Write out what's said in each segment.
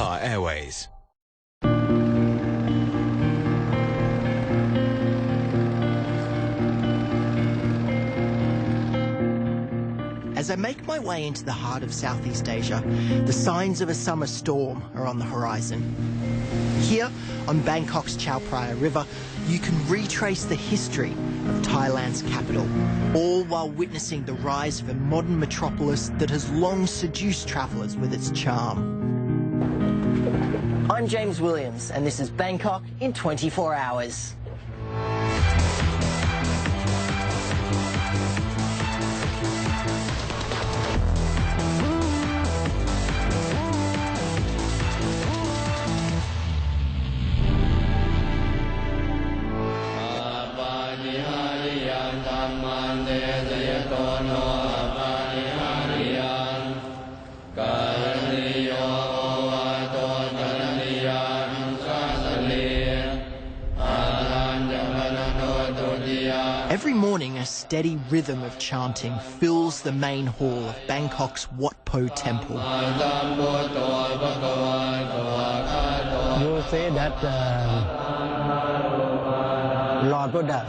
Qatar Airways. As I make my way into the heart of Southeast Asia, the signs of a summer storm are on the horizon. Here, on Bangkok's Chao Phraya River, you can retrace the history of Thailand's capital, all while witnessing the rise of a modern metropolis that has long seduced travellers with its charm. I'm James Williams, and this is Bangkok in 24 hours. Every morning, a steady rhythm of chanting fills the main hall of Bangkok's Wat Po Temple. You say that Lord Buddha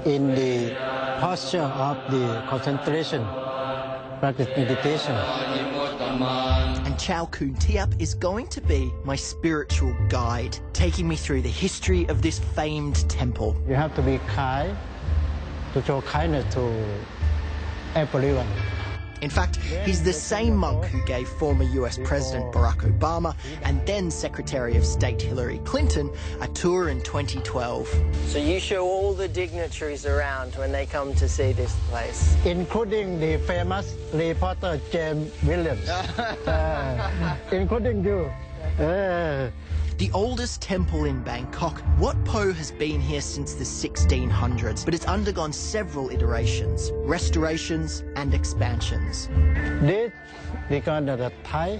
in the posture of the concentration, practice meditation. And Chow Koon Tiap is going to be my spiritual guide, taking me through the history of this famed temple. You have to be kind, to show kindness to everyone. In fact, he's the same monk who gave former US President Barack Obama and then Secretary of State Hillary Clinton a tour in 2012. So you show all the dignitaries around when they come to see this place? Including the famous reporter James Williams, including you. The oldest temple in Bangkok, Wat Po has been here since the 1600s, but it's undergone several iterations, restorations and expansions. This because of the Thai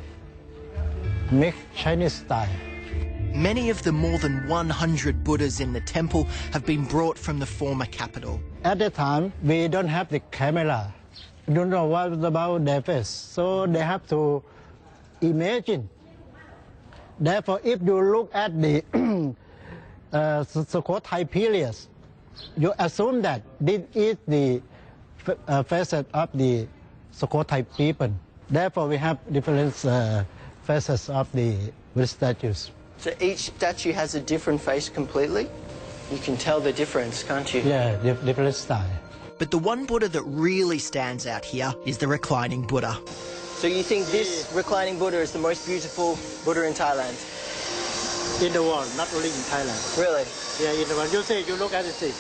mixed Chinese style. Many of the more than 100 Buddhas in the temple have been brought from the former capital. At the time, we don't have the camera. We don't know what about their face, so they have to imagine. Therefore, if you look at the Sukhothai period, you assume that this is the facet of the Sukhothai people. Therefore, we have different facets of the Buddhist statues. So each statue has a different face completely? You can tell the difference, can't you? Yeah, different style. But the one Buddha that really stands out here is the reclining Buddha. So you think this reclining Buddha is the most beautiful Buddha in Thailand? In the world, not only in Thailand. Really? Yeah, in the world. You look at it.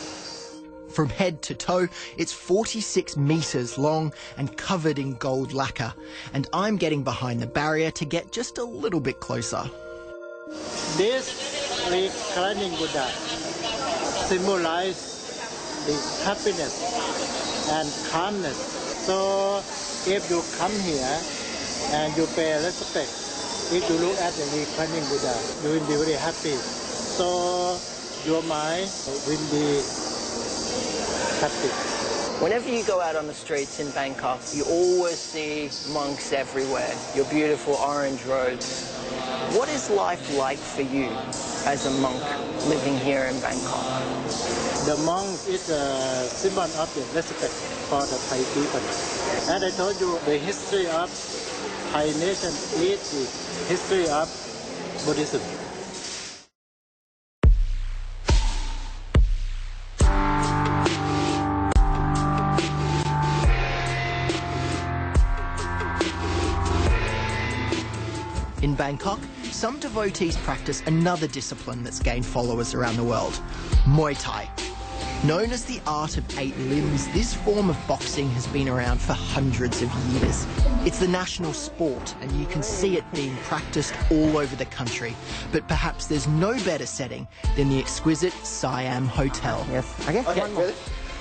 From head to toe, it's 46 metres long and covered in gold lacquer. And I'm getting behind the barrier to get just a little bit closer. This reclining Buddha symbolizes the happiness and calmness. So if you come here and you pay respect, if you look at the reclining Buddha, you will be very happy. So your mind will be happy. Whenever you go out on the streets in Bangkok, you always see monks everywhere, your beautiful orange robes. What is life like for you as a monk living here in Bangkok? The monk is a symbol of the respect for the Thai people. As I told you, the history of Thai nation is the history of Buddhism. In Bangkok, some devotees practice another discipline that's gained followers around the world, Muay Thai. Known as the art of 8 limbs, this form of boxing has been around for hundreds of years. It's the national sport, and you can see it being practiced all over the country. But perhaps there's no better setting than the exquisite Siam Hotel. Yes. Okay.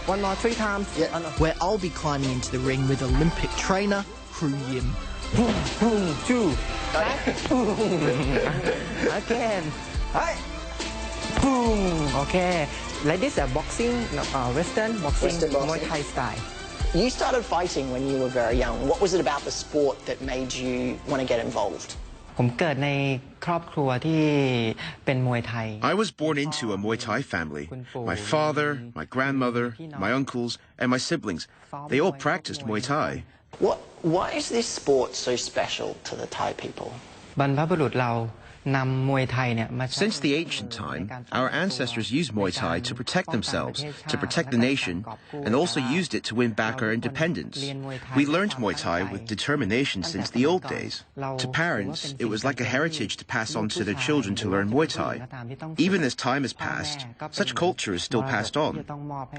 One more 3 times. Yeah. Where I'll be climbing into the ring with Olympic trainer Kru Yim. Boom, boom, 2. Again. Hi. Boom. Okay. Like this, boxing, Western boxing, Muay Thai style. You started fighting when you were very young. What was it about the sport that made you want to get involved? ผมเกิดในครอบครัวที่เป็นมวยไทย I was born into a Muay Thai family. My father, my grandmother, my uncles, and my siblings, they all practiced Muay Thai. Why is this sport so special to the Thai people? บรรพบุรุษเรานำมวยไทยเนี่ยมา Since the ancient time, our ancestors used Muay Thai to protect themselves, to protect the nation, and also used it to win back our independence. We learned Muay Thai with determination since the old days. To parents, it was like a heritage to pass on to their children to learn Muay Thai. Even as time has passed, such culture is still passed on.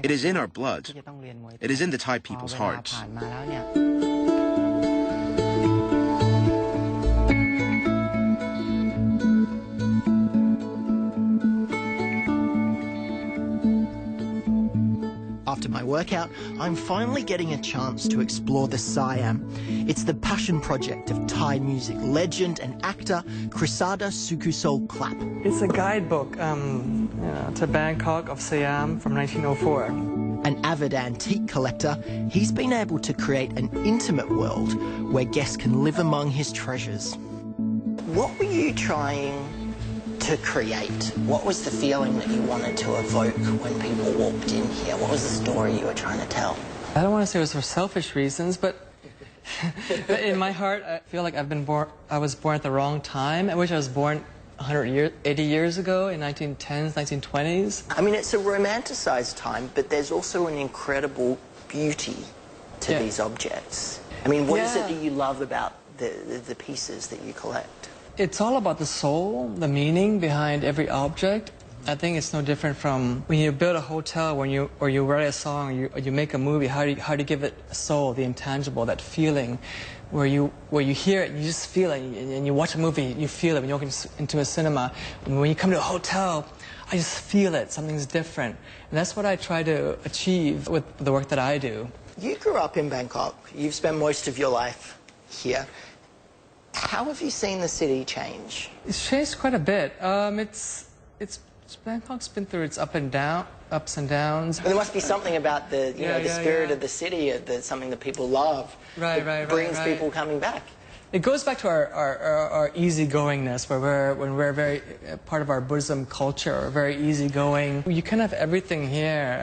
It is in our blood. It is in the Thai people's hearts. After my workout, I'm finally getting a chance to explore the Siam. It's the passion project of Thai music legend and actor Krisada Sukusol Clap. It's a guidebook to Bangkok of Siam from 1904. An avid antique collector, he's been able to create an intimate world where guests can live among his treasures. What were you trying to create? What was the feeling that you wanted to evoke when people walked in here? What was the story you were trying to tell? I don't want to say it was for selfish reasons, but in my heart, I feel like I was born at the wrong time. I wish I was born 80 years ago in 1910s, 1920s. I mean, it's a romanticized time, but there's also an incredible beauty to these objects. I mean, what is it that you love about the pieces that you collect? It's all about the soul, the meaning behind every object. I think it's no different from when you build a hotel, or you write a song, or you make a movie. How do you give it a soul, the intangible, that feeling, where you hear it, you just feel it, and you watch a movie, you feel it. When you walk into a cinema, when you come to a hotel, I just feel it. Something's different, and that's what I try to achieve with the work that I do. You grew up in Bangkok. You've spent most of your life here. How have you seen the city change? It's changed quite a bit. Bangkok's been through its ups and downs. But there must be something about the spirit of the city, something that people love. Right. Brings people coming back. It goes back to our easygoingness, when we're very part of our Buddhism culture, we're very easygoing. You can have everything here,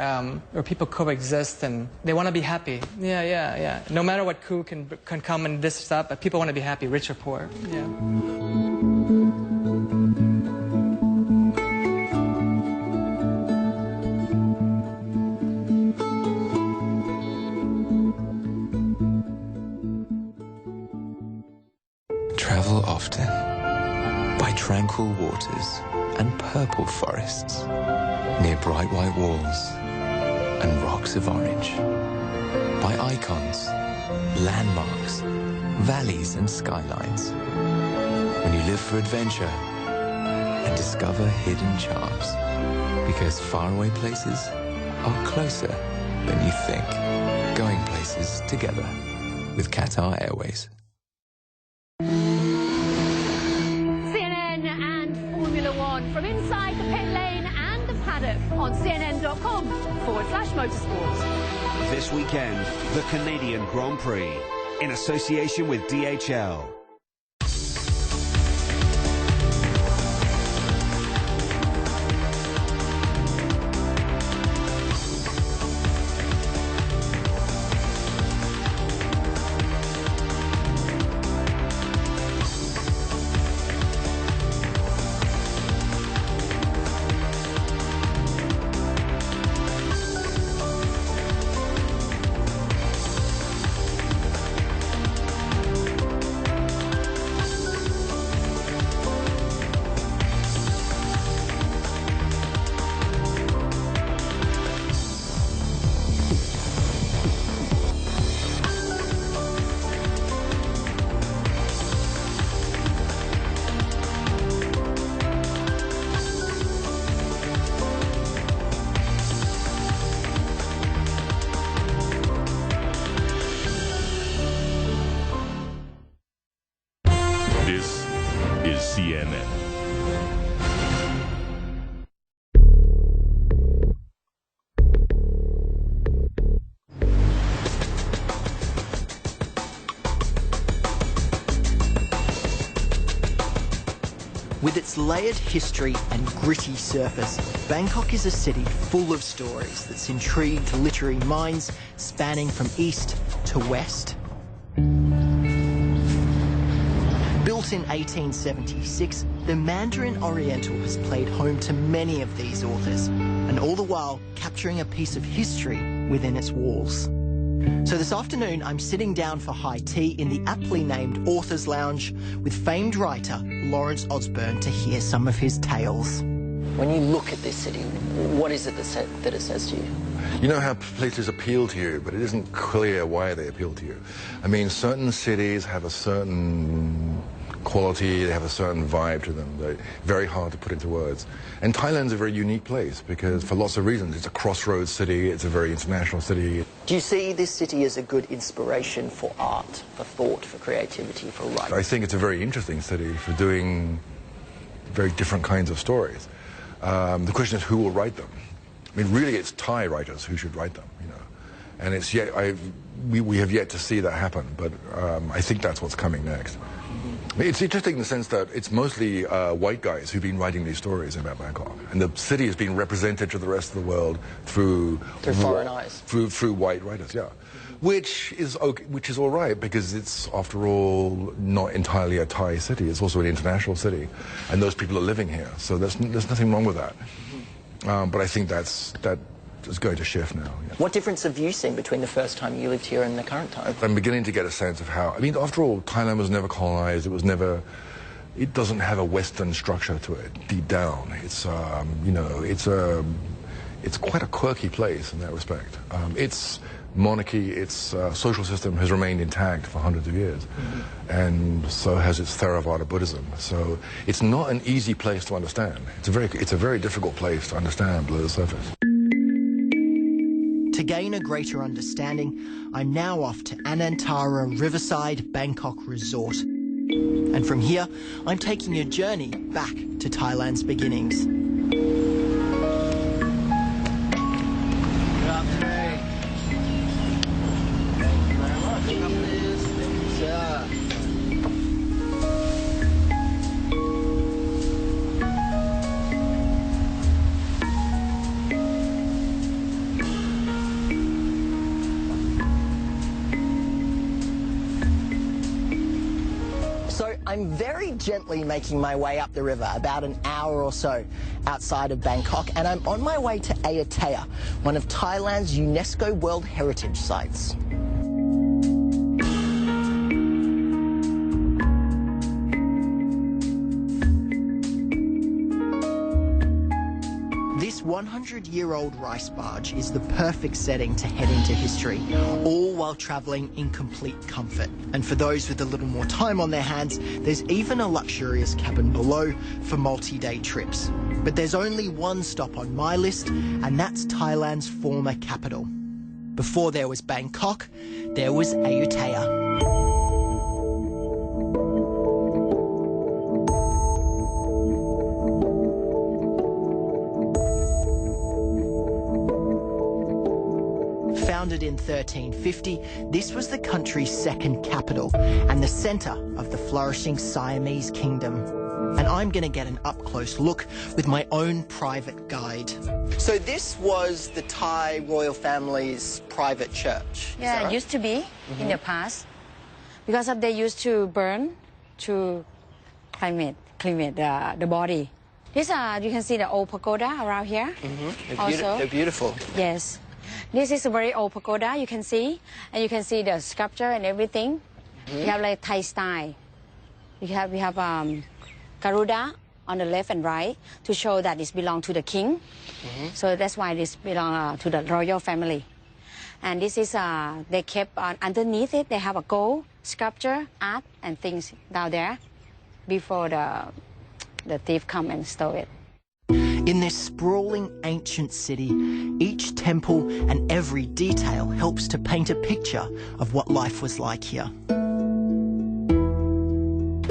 where people coexist and they want to be happy. Yeah. No matter what coup can come and this stuff, but people want to be happy, rich or poor. Yeah. Travel often by tranquil waters and purple forests, near bright white walls and rocks of orange, by icons, landmarks, valleys and skylines. When you live for adventure and discover hidden charms, because faraway places are closer than you think. Going places together with Qatar Airways. CNN and Formula One from inside the pit lane and the paddock on cnn.com/motorsport. This weekend, the Canadian Grand Prix in association with DHL. This is CNN. With its layered history and gritty surface, Bangkok is a city full of stories that's intrigued literary minds spanning from east to west. Built in 1876, the Mandarin Oriental has played home to many of these authors, and all the while capturing a piece of history within its walls. So this afternoon, I'm sitting down for high tea in the aptly named Authors Lounge with famed writer Lawrence Osborne to hear some of his tales. When you look at this city, what is it that it says to you? You know how places appeal to you, but it isn't clear why they appeal to you. I mean, certain cities have a certain quality, they have a certain vibe to them. They're very hard to put into words. And Thailand's a very unique place because for lots of reasons. It's a crossroads city, it's a very international city. Do you see this city as a good inspiration for art, for thought, for creativity, for writing? I think it's a very interesting city for doing very different kinds of stories. The question is who will write them? I mean, really, it's Thai writers who should write them, you know. And it's yet, we have yet to see that happen, but I think that's what's coming next. It's interesting in the sense that it's mostly white guys who've been writing these stories about Bangkok, and the city has been represented to the rest of the world through foreign eyes, through white writers, yeah. Which is okay, which is all right because it's, after all, not entirely a Thai city. It's also an international city, and those people are living here, so there's nothing wrong with that. But I think that is going to shift now. Yeah. What difference have you seen between the first time you lived here and the current time? I'm beginning to get a sense of how, I mean, after all, Thailand was never colonized. It doesn't have a Western structure to it, deep down. It's, you know, it's quite a quirky place in that respect. Its monarchy, its social system has remained intact for hundreds of years, and so has its Theravada Buddhism. So it's not an easy place to understand. It's a very difficult place to understand below the surface. To gain a greater understanding, I'm now off to Anantara Riverside Bangkok Resort. And from here, I'm taking a journey back to Thailand's beginnings. I'm very gently making my way up the river, about an hour or so outside of Bangkok, and I'm on my way to Ayutthaya, one of Thailand's UNESCO World Heritage Sites. This 100-year-old rice barge is the perfect setting to head into history, all while travelling in complete comfort. And for those with a little more time on their hands, there's even a luxurious cabin below for multi-day trips. But there's only one stop on my list, and that's Thailand's former capital. Before there was Bangkok, there was Ayutthaya. Founded in 1350, this was the country's second capital and the centre of the flourishing Siamese kingdom. And I'm going to get an up-close look with my own private guide. So this was the Thai royal family's private church? Yeah, it used to be in the past. Because they used to burn to climate the body. This, you can see the old pagoda around here. They're beautiful. Yes. This is a very old pagoda, you can see. And you can see the sculpture and everything. We have like Thai style. We have Garuda on the left and right to show that it belongs to the king. So that's why this belongs to the royal family. And this is, they kept underneath it, they have a gold sculpture, art and things down there before the thief come and stole it. In this sprawling ancient city, each temple and every detail helps to paint a picture of what life was like here.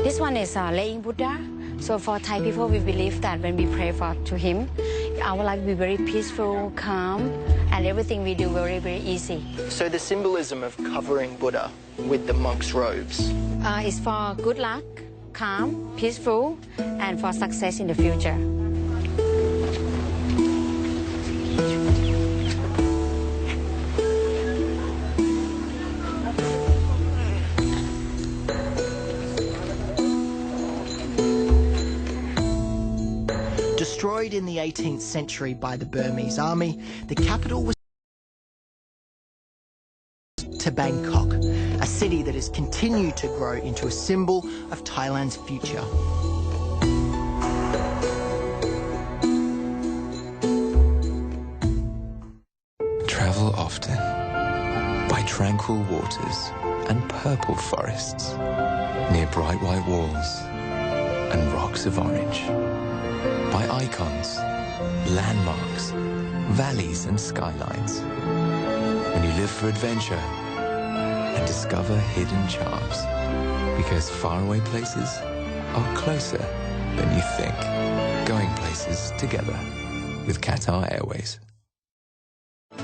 This one is laying Buddha. So for Thai people, we believe that when we pray to him, our life will be very peaceful, calm, and everything we do very, very easy. So the symbolism of covering Buddha with the monk's robes? Is for good luck, calm, peaceful, and for success in the future. Destroyed in the 18th century by the Burmese army, the capital was to Bangkok, a city that has continued to grow into a symbol of Thailand's future. Travel often by tranquil waters and purple forests, near bright white walls and rocks of orange, by icons, landmarks, valleys and skylines. When you live for adventure and discover hidden charms, because faraway places are closer than you think. Going places together with Qatar Airways.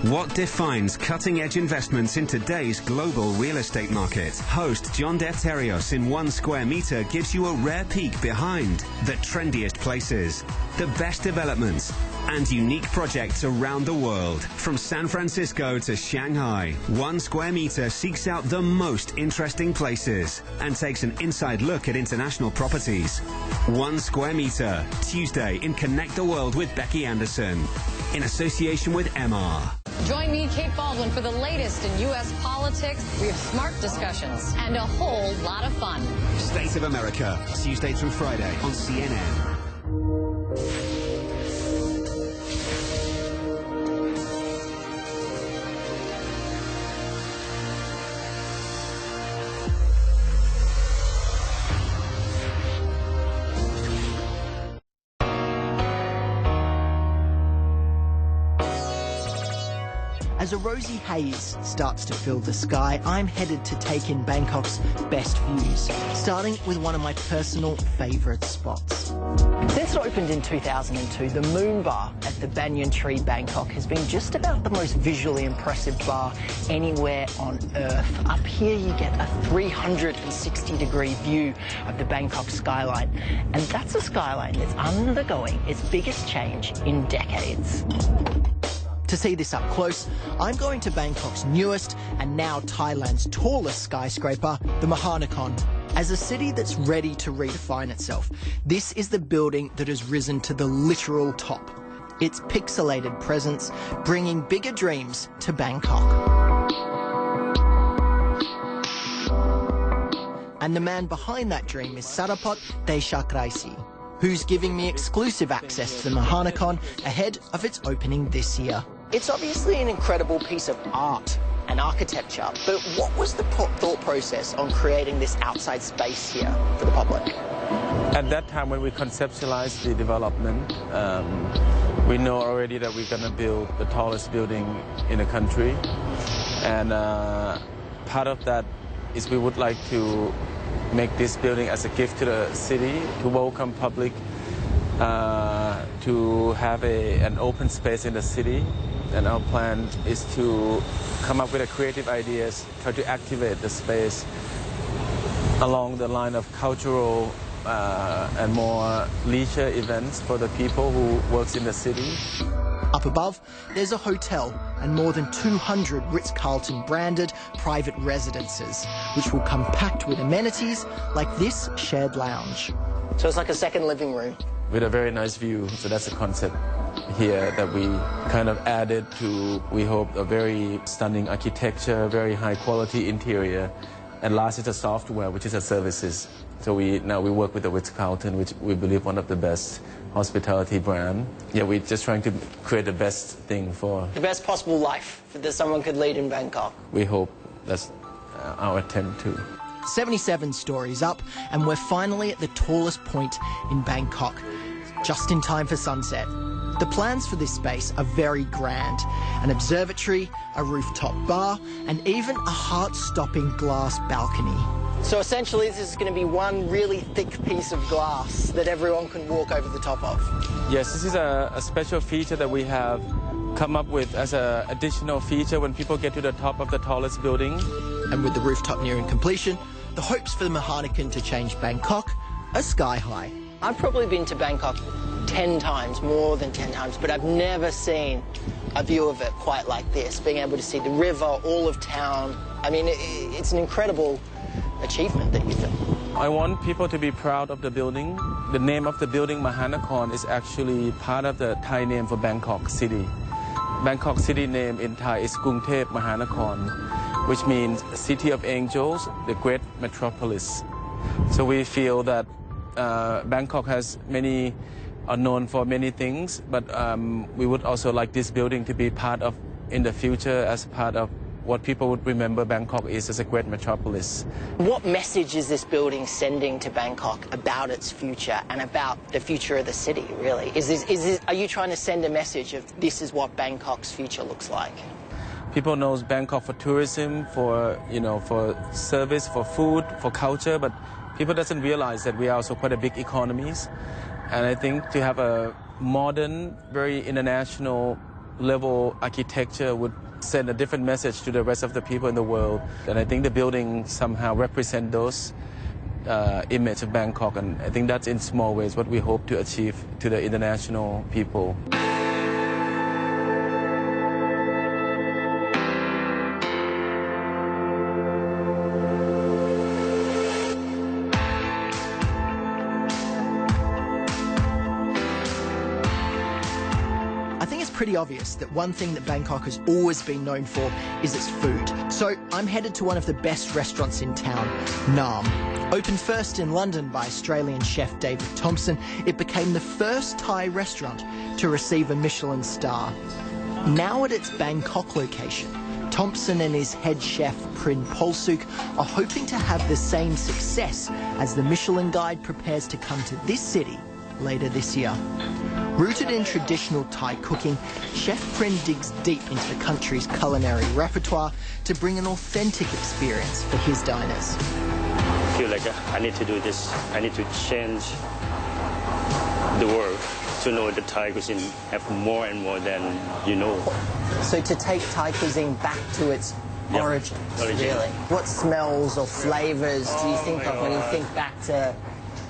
What defines cutting-edge investments in today's global real estate market? Host John Defterios in 1 square meter gives you a rare peek behind the trendiest places, the best developments, and unique projects around the world. From San Francisco to Shanghai, 1 square meter seeks out the most interesting places and takes an inside look at international properties. 1 square meter, Tuesday in Connect the World with Becky Anderson, in association with MR. Join me, Kate Baldwin, for the latest in U.S. politics. We have smart discussions and a whole lot of fun. State of America, Tuesday through Friday on CNN. As a rosy haze starts to fill the sky, I'm headed to take in Bangkok's best views, starting with one of my personal favourite spots. Since it opened in 2002, the Moon Bar at the Banyan Tree Bangkok has been just about the most visually impressive bar anywhere on Earth. Up here you get a 360-degree view of the Bangkok skyline, and that's a skyline that's undergoing its biggest change in decades. To see this up close, I'm going to Bangkok's newest and now Thailand's tallest skyscraper, the Mahanakhon. As a city that's ready to redefine itself, this is the building that has risen to the literal top. Its pixelated presence bringing bigger dreams to Bangkok. And the man behind that dream is Sarapot Deshakraisi, who's giving me exclusive access to the Mahanakhon ahead of its opening this year. It's obviously an incredible piece of art and architecture, but what was the thought process on creating this outside space here for the public? At that time when we conceptualized the development, we know already that we're going to build the tallest building in the country, and part of that is we would like to make this building as a gift to the city, to welcome public, to have an open space in the city. And our plan is to come up with creative ideas, try to activate the space along the line of cultural and more leisure events for the people who works in the city. Up above, there's a hotel and more than 200 Ritz-Carlton branded private residences, which will come packed with amenities like this shared lounge. So it's like a second living room. With a very nice view, so that's a concept here that we kind of added to, we hope, a very stunning architecture, very high quality interior, and last is the software, which is the services. So now we work with the Ritz-Carlton, which we believe one of the best hospitality brand. Yeah, we're just trying to create the best thing for... the best possible life that someone could lead in Bangkok. We hope that's our attempt too. 77 stories up, and we're finally at the tallest point in Bangkok, just in time for sunset. The plans for this space are very grand. An observatory, a rooftop bar, and even a heart-stopping glass balcony. So essentially this is going to be one really thick piece of glass that everyone can walk over the top of. Yes, this is a special feature that we have come up with as an additional feature when people get to the top of the tallest building. And with the rooftop nearing completion, the hopes for the Mahanakhon to change Bangkok are sky high. I've probably been to Bangkok 10 times, more than 10 times, but I've never seen a view of it quite like this, being able to see the river, all of town. I mean, it's an incredible achievement that you've done. I want people to be proud of the building. The name of the building, Mahanakhon, is actually part of the Thai name for Bangkok City. Bangkok City name in Thai is Krungthep Mahanakhon, which means City of Angels, the great metropolis. So we feel that Bangkok has many, are known for many things, but we would also like this building to be part of, in the future, as part of what people would remember Bangkok is as a great metropolis. What message is this building sending to Bangkok about its future and about the future of the city, really? Are you trying to send a message of this is what Bangkok's future looks like? People know Bangkok for tourism, for, for service, for food, for culture, but people doesn't realize that we are also quite a big economies. And I think to have a modern, very international level architecture would send a different message to the rest of the people in the world. And I think the building somehow represent those image of Bangkok. And I think that's in small ways what we hope to achieve to the international people. Pretty obvious that one thing that Bangkok has always been known for is its food. So I'm headed to one of the best restaurants in town, Nam. Opened first in London by Australian chef David Thompson, it became the first Thai restaurant to receive a Michelin star. Now at its Bangkok location, Thompson and his head chef Prin Polsuk are hoping to have the same success as the Michelin Guide prepares to come to this city later this year. Rooted in traditional Thai cooking, Chef Prin digs deep into the country's culinary repertoire to bring an authentic experience for his diners. I feel like I need to do this. I need to change the world to know the Thai cuisine have more and more than you know. So to take Thai cuisine back to its origins, really? What smells or flavours do you think of when you think back to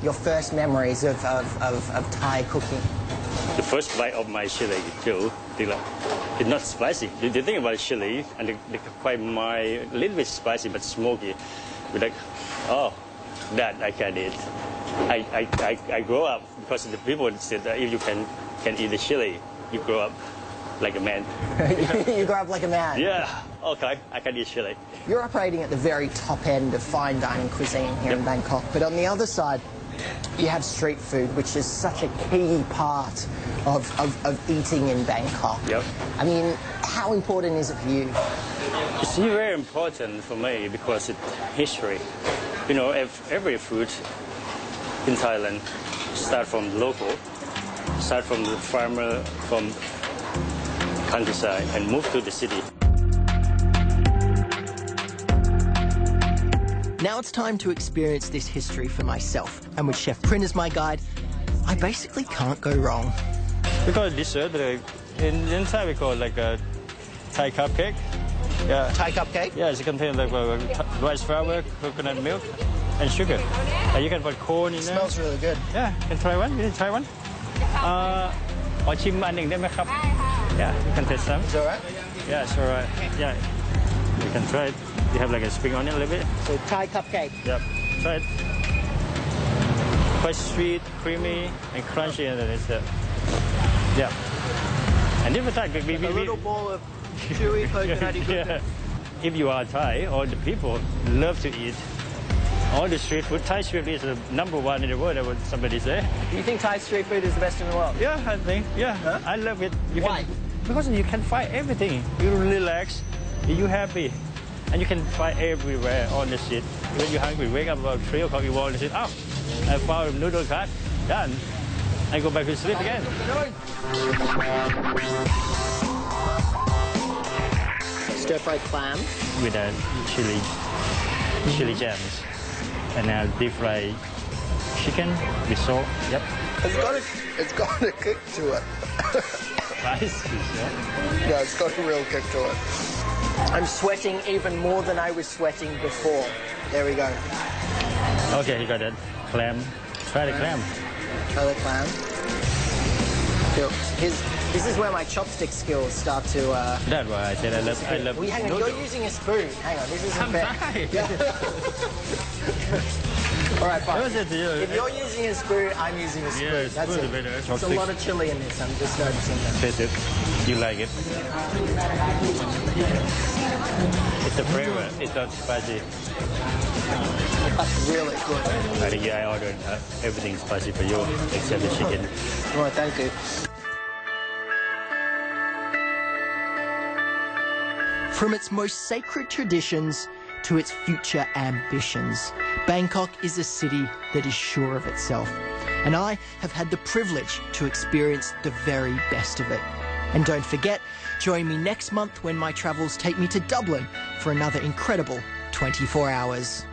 your first memories of Thai cooking? The first bite of my chili, too, it's not spicy. The thing about chili, and they're quite mild, a little bit spicy but smoky. We're like, oh, that I can eat. I grow up because the people said that if you can eat the chili, you grow up like a man. You grow up like a man? Yeah, okay, I can eat chili. You're operating at the very top end of fine dining cuisine here in Bangkok, but on the other side, you have street food, which is such a key part of eating in Bangkok. Yep. I mean, how important is it for you? It's very important for me because it's history. You know, every food in Thailand start from local, start from the farmer, from countryside, and move to the city. Now it's time to experience this history for myself. And with Chef Prin as my guide, I basically can't go wrong. We call it dessert. In Thai we call it like a Thai cupcake. Yeah. Thai cupcake? Yeah, it contains like rice flour, coconut milk, and sugar. And you can put corn in there. Smells really good. Yeah, you can try one. You can try one. ขอชิมอันหนึ่งได้ไหมครับ Yeah, you can taste some. It's all right? Yeah, it's all right. Yeah, you can try it. You have like a spring onion a little bit. So Thai cupcake. Yep, try it. Quite sweet, creamy, and crunchy, and then it's yeah. And different Thai. A little bowl of chewy coconutty goodness. If you are Thai, all the people love to eat. All the street food, Thai street food is the #1 in the world, would somebody say. Do you think Thai street food is the best in the world? Yeah, I think, yeah. Huh? I love it. Why? Because you can find everything. You relax, you happy, and you can find everywhere on the street. When you're hungry, wake up about 3 o'clock, you walk on the street, oh, I found a noodle cart, done. I go back to sleep again. Stir-fried clam. With a chili jams. And now deep fried chicken with salt. Yep. It's got a kick to it. Spicy, yeah. Yeah, it's got a real kick to it. I'm sweating even more than I was sweating before. There we go. Okay, you got it. Clam Try the clam. Try the clam. This is where my chopstick skills start to. That's why I said I love. Well, hang on, you're using a spoon. Hang on, this isn't fair. All right, fine. If you're using a spoon, I'm using a spoon. Yeah, that's it. There's a lot of chili in this. I'm just noticing that. Taste it. You like it? It's a flavor. It's not spicy. That's really good. I think I ordered everything spicy for you except the chicken. Well, thank you. From its most sacred traditions to its future ambitions, Bangkok is a city that is sure of itself. And I have had the privilege to experience the very best of it. And don't forget, join me next month when my travels take me to Dublin for another incredible 24 hours.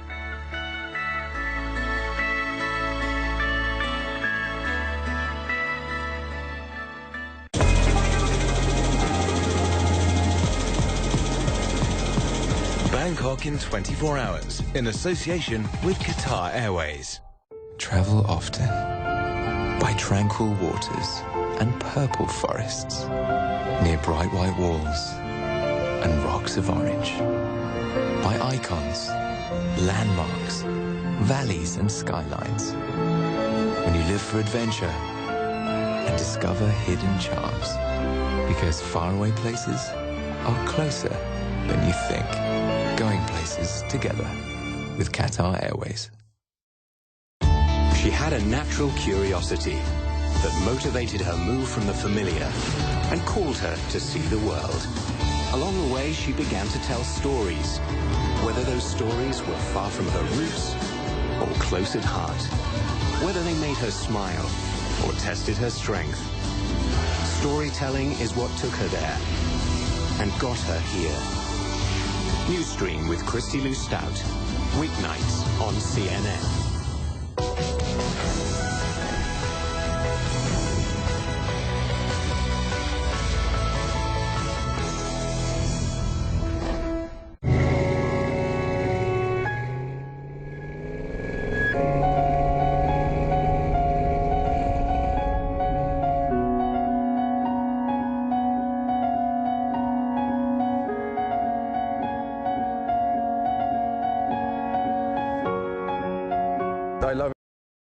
Bangkok in 24 hours, in association with Qatar Airways. Travel often, by tranquil waters and purple forests, near bright white walls and rocks of orange, by icons, landmarks, valleys and skylines. When you live for adventure and discover hidden charms, because faraway places are closer than you think. Going places together with Qatar Airways. She had a natural curiosity that motivated her move from the familiar and called her to see the world. Along the way, she began to tell stories, whether those stories were far from her roots or close at heart, whether they made her smile or tested her strength. Storytelling is what took her there and got her here. New Stream with Christy Lou Stout, weeknights on CNN.